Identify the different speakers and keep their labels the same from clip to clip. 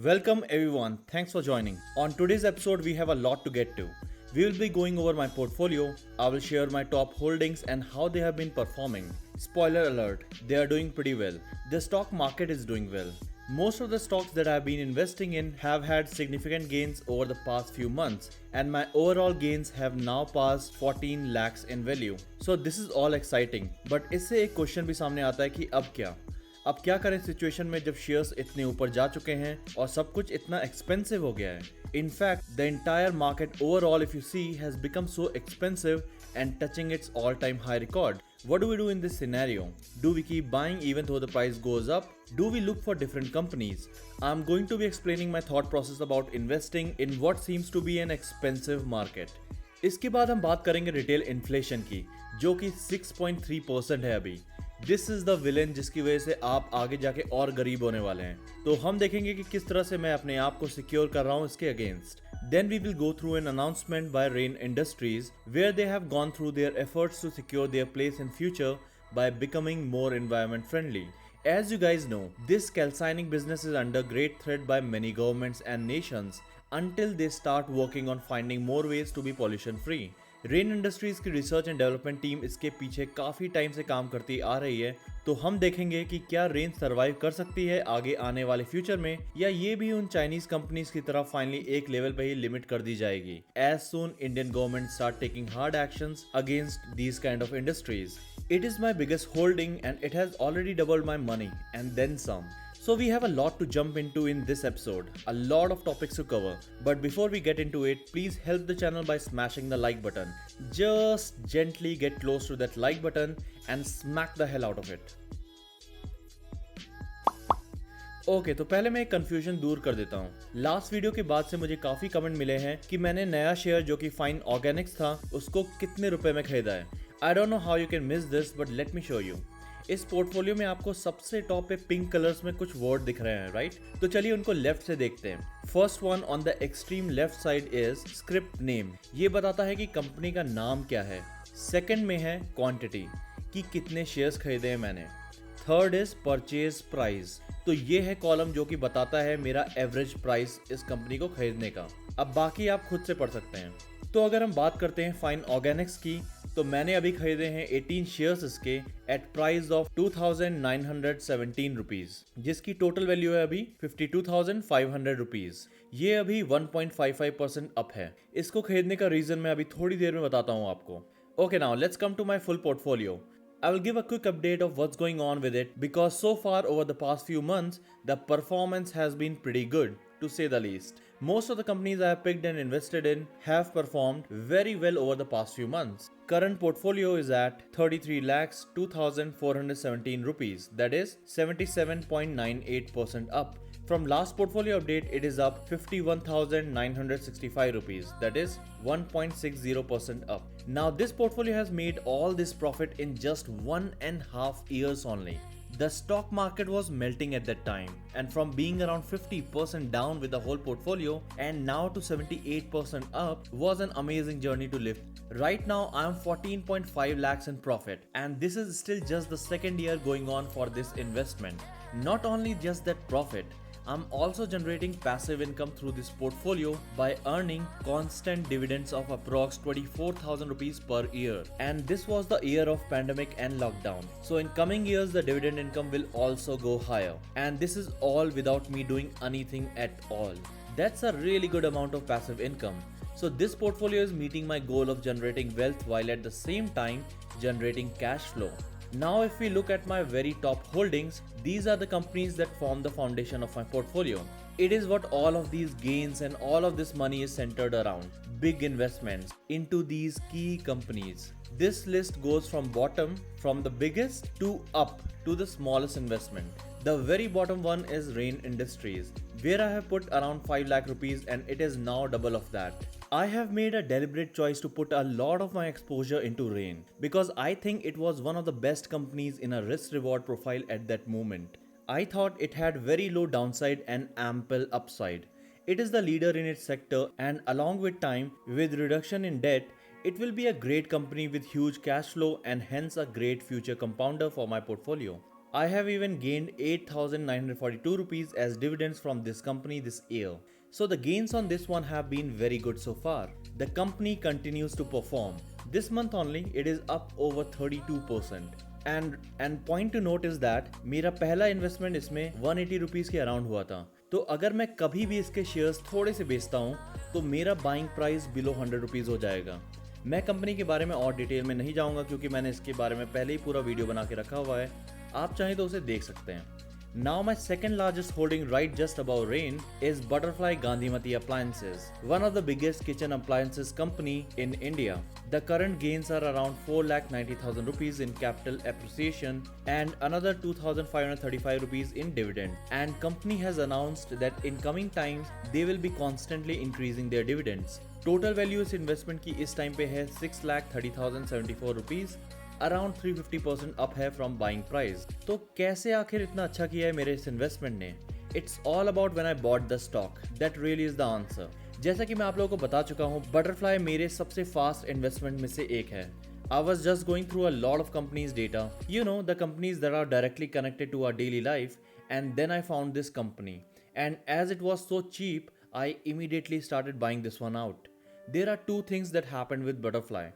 Speaker 1: Welcome everyone, thanks for joining. On today's episode, we have a lot to get to. We will be going over my portfolio, I will share my top holdings and how they have been performing. Spoiler alert, they are doing pretty well. The stock market is doing well. Most of the stocks that I have been investing in have had significant gains over the past few months, and my overall gains have now passed 14 lakhs in value. So this is all exciting, but इससे एक question भी सामने आता है कि अब क्या करें सिचुएशन में जब शेयर्स इतने ऊपर जा चुके हैं और सब कुछ इतना एक्सपेंसिव हो गया है. In fact, the entire market overall, if you see, has become so expensive and touching its all-time high record. What do we do in this scenario? Do we keep buying even though the price goes up? Do we look for different companies? I'm going to be explaining my thought process about investing in what seems to be an expensive market. इसके बाद हम बात करेंगे retail inflation की, जो कि 6.3% है अभी. दिस इज द विलेन जिसकी वजह से आप आगे जाके और गरीब होने वाले हैं. तो हम देखेंगे कि किस तरह से मैं अपने आप को सिक्योर कर रहा हूँ इसके against. Then we will go through an announcement by Rain Industries where they have gone through their efforts to secure their place in future by becoming more environment friendly. As you guys know, this calcining business is under great threat by many governments and nations until they start working on finding more ways to be pollution free. Rain industries की research and development team इसके पीछे काफ़ी time से काम करती आ रही है, तो हम देखेंगे कि क्या रेन सर्वाइव कर सकती है आगे आने वाले फ्यूचर में, या ये भी उन चाइनीज कंपनीज की तरह फाइनली एक लेवल पे ही लिमिट कर दी जाएगी as soon Indian government start taking hard actions against these kind of industries. It is my biggest holding and it has already doubled my money and then some. So we have a lot to jump into in this episode, a lot of topics to cover. But before we get into it, please help the channel by smashing the like button. Just gently get close to that like button and smack the hell out of it. Okay तो पहले मैं एक confusion दूर कर देता हूँ. Last video के बाद से मुझे काफी कमेंट मिले हैं कि मैंने नया शेयर जो कि फाइन ऑर्गेनिक्स था उसको कितने रुपए में खरीदा है. I don't know how you can miss this but let me show you. इस पोर्टफोलियो में आपको सबसे टॉप पे पिंक कलर्स में कुछ वर्ड दिख रहे हैं, राइट? तो चलिए उनको लेफ्ट से देखते हैं. First one on the extreme left side is script name. ये बताता है कि कंपनी का नाम क्या है. सेकंड में है क्वांटिटी, कि कितने शेयर्स खरीदे हैं मैंने. Third is purchase price. तो ये है कॉलम जो कि बताता है मेरा एवरेज प्राइस इस कंपनी को खरीदने का. अब बाकी आप खुद से पढ़ सकते हैं. तो अगर हम बात करते हैं फाइन ऑर्गेनिक्स की, तो मैंने अभी खरीदे हैं 18 शेयर्स इसके एट प्राइस ऑफ 2917 रुपीज, जिसकी टोटल वैल्यू है अभी 52,500 रुपीज. ये अभी 1.55% अप है. इसको खरीदने का रीजन मैं अभी थोड़ी देर में बताता हूँ आपको. Okay, now let's come to my full portfolio. I will give a quick update of what's going on with it because so far over the past few months, the performance has been pretty good, to say the least. Most of the companies I have picked and invested in have performed very well over the past few months. Current portfolio is at 33 lakhs 2,417 rupees, that is 77.98% up. From last portfolio update, it is up 51,965 rupees, that is 1.60% up. Now this portfolio has made all this profit in just 1.5 years only. The stock market was melting at that time, and from being around 50% down with the whole portfolio and now to 78% up was an amazing journey to live. Right now I am 14.5 lakhs in profit, and this is still just the second year going on for this investment. Not only just that profit, I'm also generating passive income through this portfolio by earning constant dividends of approx 24,000 rupees per year. And this was the year of pandemic and lockdown. So in coming years, the dividend income will also go higher. And this is all without me doing anything at all. That's a really good amount of passive income. So this portfolio is meeting my goal of generating wealth while at the same time generating cash flow. Now if we look at my very top holdings, these are the companies that form the foundation of my portfolio. It is what all of these gains and all of this money is centered around. Big investments into these key companies. This list goes from bottom, from the biggest to up to the smallest investment. The very bottom one is Rain Industries, where I have put around 5 lakh rupees and it is now double of that. I have made a deliberate choice to put a lot of my exposure into Rain because I think it was one of the best companies in a risk reward profile at that moment. I thought it had very low downside and ample upside. It is the leader in its sector, and along with time, with reduction in debt, it will be a great company with huge cash flow and hence a great future compounder for my portfolio. I have even gained 8,942 rupees as dividends from this company this year. So the gains on this one have been very good so far. The company continues to perform. This month only it is up over 32%. And point to note is that मेरा पहला investment इसमें 180 rupees के around हुआ था. तो अगर मैं कभी भी इसके शेयर्स थोड़े से बेचता हूँ तो मेरा बाइंग प्राइस बिलो 100 रुपीज़ हो जाएगा. मैं कंपनी के बारे में और डिटेल में नहीं जाऊँगा क्योंकि मैंने इसके बारे में पहले ही पूरा वीडियो बना के रखा हुआ है. आप चाहें तो उसे देख सकते हैं. Now my second largest holding right just above Rain is Butterfly Gandhimati Appliances, one of the biggest kitchen appliances company in India. The current gains are around 4,90,000 rupees in capital appreciation and another 2,535 rupees in dividend. And company has announced that in coming times they will be constantly increasing their dividends. Total value इस investment की इस time पे है 6,30,074 rupees. Around 350% up है from buying price. तो कैसे आखिर इतना अच्छा किया है मेरे इस इन्वेस्टमेंट ने? It's all about when I bought the stock. That really is the answer. जैसा कि मैं आप लोगों को बता चुका हूँ, बटरफ्लाई मेरे सबसे फास्ट इन्वेस्टमेंट में से एक है. I was just going through a lot of companies' data, you know, the companies that are directly connected to our daily life, and then I found this company. And as it was so cheap, I immediately started buying this one out. There are two things that happened with Butterfly.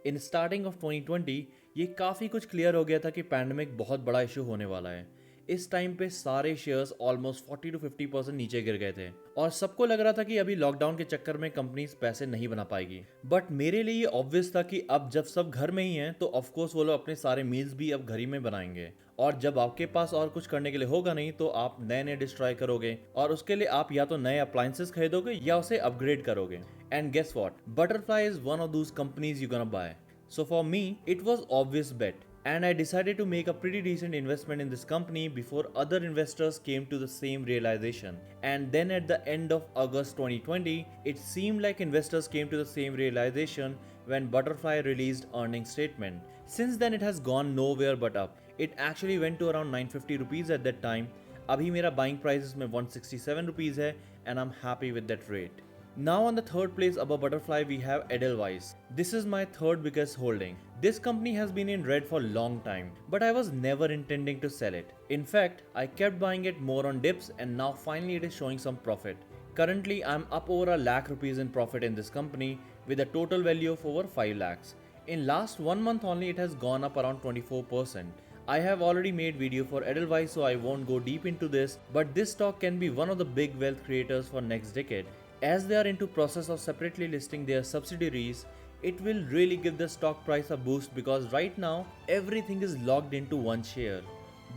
Speaker 1: In starting of 2020 ये काफ़ी कुछ clear हो गया था कि pandemic बहुत बड़ा issue होने वाला है. इस टाइम पे सारे शेयर्स ऑलमोस्ट 40 to 50% नीचे गिर गए थे और सबको लग रहा था कि अभी लॉकडाउन के चक्कर में कंपनीज पैसे नहीं बना पाएगी. बट मेरे लिए ये ऑब्वियस था कि अब जब सब घर में ही हैं तो ऑफकोर्स वो लोग अपने सारे मील्स भी अब घर ही में बनाएंगे. और जब आपके पास और कुछ करने के लिए होगा नहीं तो आप नए नए डिश ट्राई करोगे और उसके लिए आप या तो नए अप्लायंसेस खरीदोगे या उसे अपग्रेड करोगे. And guess what, butterfly is one of those companies you gonna buy. So for me, it was obvious bet, and I decided to make a pretty decent investment in this company before other investors came to the same realization. And then at the end of August 2020, it seemed like investors came to the same realization when Butterfly released earnings statement. Since then it has gone nowhere but up. It actually went to around 950 rupees at that time. अभी मेरा buying price इसमें 167 rupees है and I'm happy with that rate. Now on the third place above Butterfly we have Edelweiss. This is my third biggest holding. This company has been in red for long time, but I was never intending to sell it. In fact, I kept buying it more on dips and now finally it is showing some profit. Currently, I'm up over a lakh rupees in profit in this company with a total value of over 5 lakhs. In last 1 month only it has gone up around 24%. I have already made video for Edelweiss so I won't go deep into this, but this stock can be one of the big wealth creators for next decade. As they are into process of separately listing their subsidiaries, it will really give the stock price a boost because right now everything is locked into one share.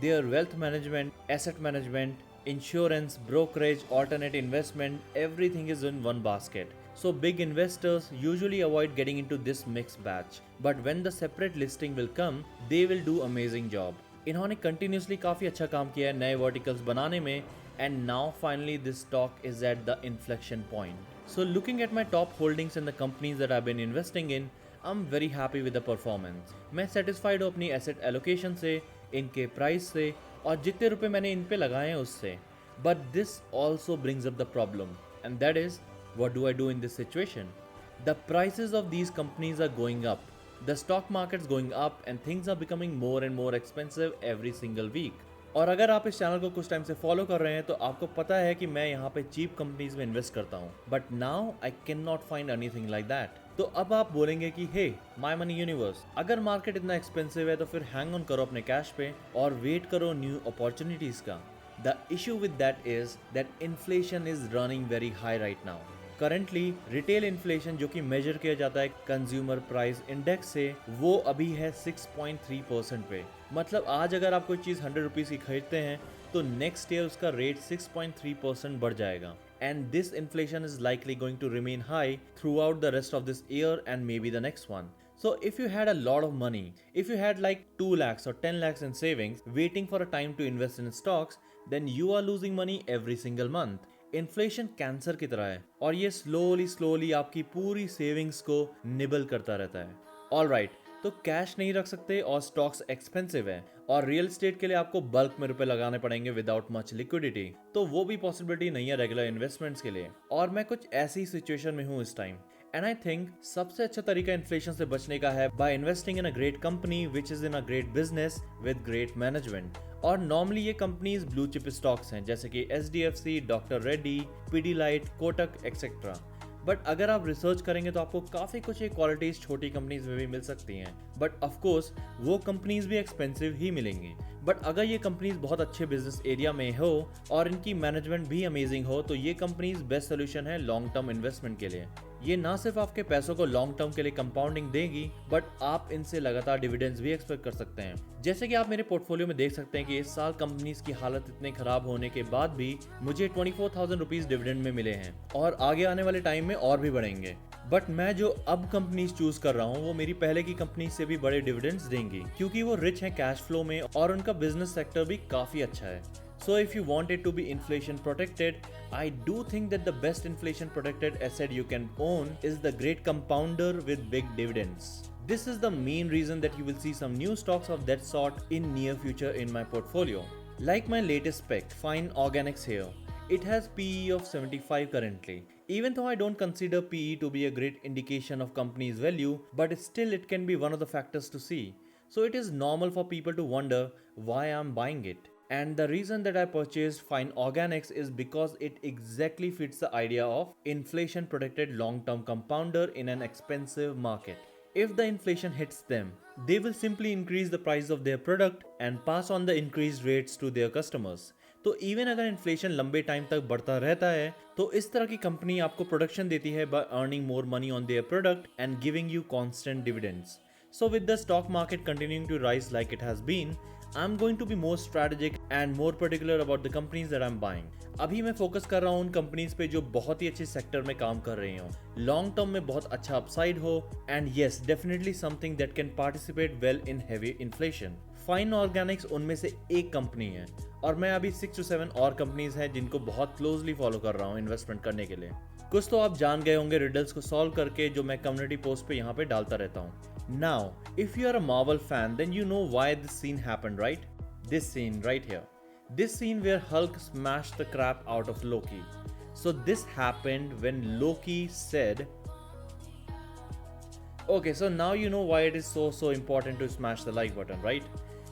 Speaker 1: Their wealth management, asset management, insurance, brokerage, alternate investment, everything is in one basket. So big investors usually avoid getting into this mixed batch. But when the separate listing will come, they will do amazing job. इन्होंने continuously काफ़ी अच्छा काम किया है नए verticals बनाने में. And now finally this stock is at the inflection point. So looking at my top holdings in the companies that I've been investing in, I'm very happy with the performance. मैं satisfied हूँ अपनी asset allocation से, इनके price से और जितने रुपए मैंने इन पे लगाए हैं उससे. But this also brings up the problem, and that is, what do I do in this situation? The prices of these companies are going up. The stock market's going up and things are becoming more and more expensive every single week. और अगर आप इस channel को कुछ time से follow कर रहे हैं तो आपको पता है कि मैं यहाँ पे चीप कंपनीज में इन्वेस्ट करता हूँ. But now I can not find anything like that. तो अब आप बोलेंगे कि हे माय मनी यूनिवर्स, अगर मार्केट इतना एक्सपेंसिव है तो फिर हैंग ऑन करो अपने कैश पे और वेट करो न्यू अपॉर्चुनिटीज का. The issue with that is that inflation is running very high right now. Currently retail inflation जो कि मेजर किया जाता है कंज्यूमर प्राइस इंडेक्स से, वो अभी है 6.3% पे. मतलब आज अगर आप कोई चीज़ 100 रुपीज़ की खरीदते हैं तो नेक्स्ट ईयर उसका रेट 6.3% बढ़ जाएगा. And this inflation is likely going to remain high throughout the rest of this year and maybe the next one. So if you had a lot of money, if you had like 2 lakhs or 10 lakhs in savings waiting for a time to invest in stocks, then you are losing money every single month. Inflation cancer की तरह है और ये slowly आपकी पूरी savings को nibble करता रहता है. ऑलराइट, तो कैश नहीं रख सकते और स्टॉक्स एक्सपेंसिव है और रियल एस्टेट के लिए आपको बल्क में रुपए लगाने पड़ेंगे विदाउट मच लिक्विडिटी, तो वो भी पॉसिबिलिटी नहीं है रेगुलर इन्वेस्टमेंट्स के लिए. और मैं कुछ ऐसी सिचुएशन में हूँ इस टाइम एंड आई थिंक सबसे अच्छा तरीका इन्फ्लेशन से बचने का है by investing in a great company which is in a great business with great management. और नॉर्मली ये कंपनीज ब्लू चिप स्टॉक्स हैं जैसे कि HDFC, doctor Reddy, Pidilite, Kotak etcetera. But अगर आप रिसर्च करेंगे तो आपको काफी कुछ एक क्वालिटीज छोटी कंपनीज में भी मिल सकती हैं, बट ऑफ कोर्स वो कंपनीज भी एक्सपेंसिव ही मिलेंगी। बट अगर ये कंपनीज बहुत अच्छे बिजनेस एरिया में हो और इनकी मैनेजमेंट भी अमेजिंग हो तो ये कंपनीज बेस्ट सोल्यूशन है लॉन्ग टर्म इन्वेस्टमेंट के लिए। ये ना सिर्फ आपके पैसों को लॉन्ग टर्म के लिए कंपाउंडिंग देगी बट आप इनसे लगातार डिविडेंड्स भी एक्सपेक्ट कर सकते हैं। जैसे कि आप मेरे पोर्टफोलियो में देख सकते हैं कि इस साल कंपनीज की हालत इतने खराब होने के बाद भी मुझे 24,000 रुपीज डिविडेंड में मिले हैं और आगे आने वाले टाइम में और भी बढ़ेंगे। बट मैं जो अब कंपनीज चूज कर रहा हूँ वो मेरी पहले की कंपनी से भी बड़े डिविडेंड्स देंगी क्योंकि वो रिच हैं कैश फ्लो में और उनका बिजनेस सेक्टर भी काफी अच्छा है। So if you want it to be inflation protected, I do think that the best inflation protected asset you can own is the great compounder with big dividends. This is the main reason that you will see some new stocks of that sort in near future in my portfolio. Like my latest pick, Fine Organics here. It has PE of 75 currently. Even though I don't consider PE to be a great indication of company's value, but still it can be one of the factors to see. So it is normal for people to wonder why I'm buying it. And the reason that I purchased Fine Organics is because it exactly fits the idea of inflation protected long term compounder in an expensive market. If the inflation hits them, they will simply increase the price of their product and pass on the increased rates to their customers. तो even अगर inflation लंबे time तक बढ़ता रहता है तो इस तरह की कंपनी आपको प्रोडक्शन देती है by earning more money on their product and giving you constant dividends. So with the stock market continuing to rise like it has been, I'm going to be more strategic and more particular about the companies that I'm buying. अभी मैं focus कर रहा हूँ उन companies पे जो बहुत ही अच्छे सेक्टर में काम कर रही हो, लॉन्ग टर्म में बहुत अच्छा अपसाइड हो and yes definitely something that can participate well in heavy inflation. Fine Organics उनमें से एक कंपनी है और मैं अभी 6 to 7 और कंपनीज हैं जिनको बहुत क्लोजली फॉलो कर रहा हूँ इन्वेस्टमेंट करने के लिए। कुछ तो आप जान गए होंगे रिडल्स को सॉल्व करके जो मैं कम्युनिटी पोस्ट पे यहाँ पे डालता रहता हूँ। Now, if you are a Marvel fan, then you know why this scene happened, right? This scene right here. This scene where Hulk smashed the crap out of Loki. So this happened when Loki said, okay, so now you know why it is so important to smash the like button, right?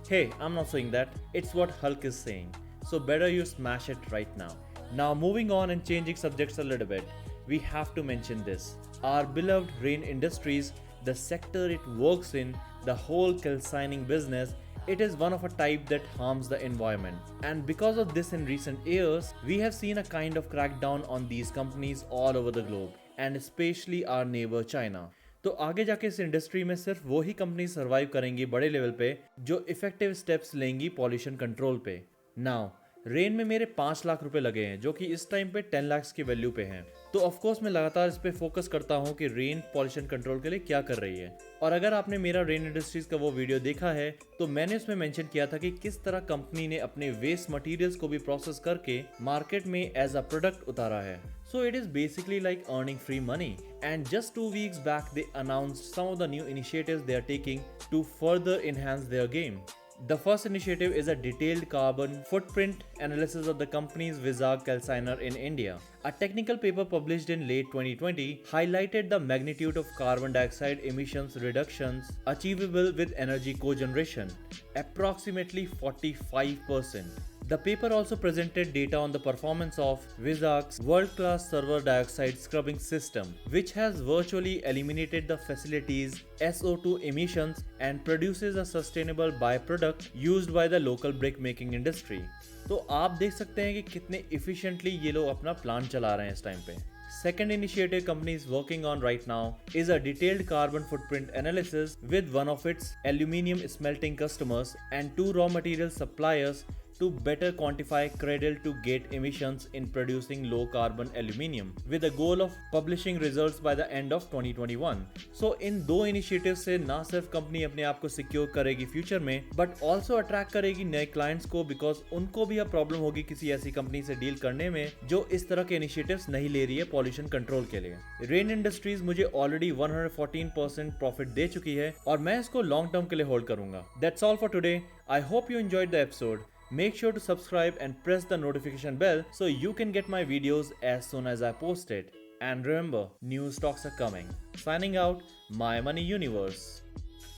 Speaker 1: Hey, I'm not saying that. It's what Hulk is saying. So better you smash it right now. Now moving on and changing subjects a little bit, we have to mention this. Our beloved Rain Industries, the sector it works in, the whole calcining business, it is one of a type that harms the environment. And because of this in recent years, we have seen a kind of crackdown on these companies all over the globe, and especially our neighbor China. तो आगे जाके इस industry में सिर्फ वो ही company survive करेंगी बड़े level पे जो इफेक्टिव स्टेप्स लेंगी पॉल्यूशन कंट्रोल पे। नाउ रेन में मेरे 5 लाख रुपए लगे हैं जो कि इस टाइम पे 10 लाख की वैल्यू पे हैं। तो ऑफ कोर्स मैं लगातार इस पे फोकस करता हूँ कि रेन पॉल्यूशन कंट्रोल के लिए क्या कर रही है। और अगर आपने मेरा रेन इंडस्ट्रीज का वो वीडियो देखा है तो मैंने उसमें मेंशन किया था कि किस तरह कंपनी ने अपने वेस्ट मटेरियल्स को भी प्रोसेस करके मार्केट में एज अ प्रोडक्ट उतारा है। So it is basically like earning free money. And just 2 weeks back they announced some of the new initiatives they are taking to further enhance their game. The first initiative is a detailed carbon footprint analysis of the company's Vizag calciner in India. A technical paper published in late 2020 highlighted the magnitude of carbon dioxide emissions reductions achievable with energy cogeneration, approximately 45%. The paper also presented data on the performance of Vizag's world-class sulfur dioxide scrubbing system, which has virtually eliminated the facility's SO2 emissions and produces a sustainable byproduct used by the local brick making industry. तो आप देख सकते हैं कि कितने efficiently ये लोग अपना प्लांट चला रहे हैं इस टाइम पे। Second initiative company is working on right now is a detailed carbon footprint analysis with one of its aluminium smelting customers and 2 raw material suppliers to better quantify cradle to gate emissions in producing low carbon aluminium with a goal of publishing results by the end of 2021. So इन दो initiatives से ना सिर्फ company अपने आप को secure करेगी future में but also attract करेगी नए क्लाइंट्स को बिकॉज उनको भी अब प्रॉब्लम होगी किसी ऐसी कंपनी से डील करने में जो इस तरह के इनिशिएटिव्स नहीं ले रही है पॉल्यूशन कंट्रोल के लिए। रेन इंडस्ट्रीज मुझे ऑलरेडी 114% प्रॉफिट दे चुकी है और मैं इसको लॉन्ग टर्म के लिए होल्ड करूंगा। That's all for today. I hope you enjoyed the episode. Make sure to subscribe and press the notification bell so you can get my videos as soon as I post it. And remember, new stocks are coming. Signing out, My Money Universe.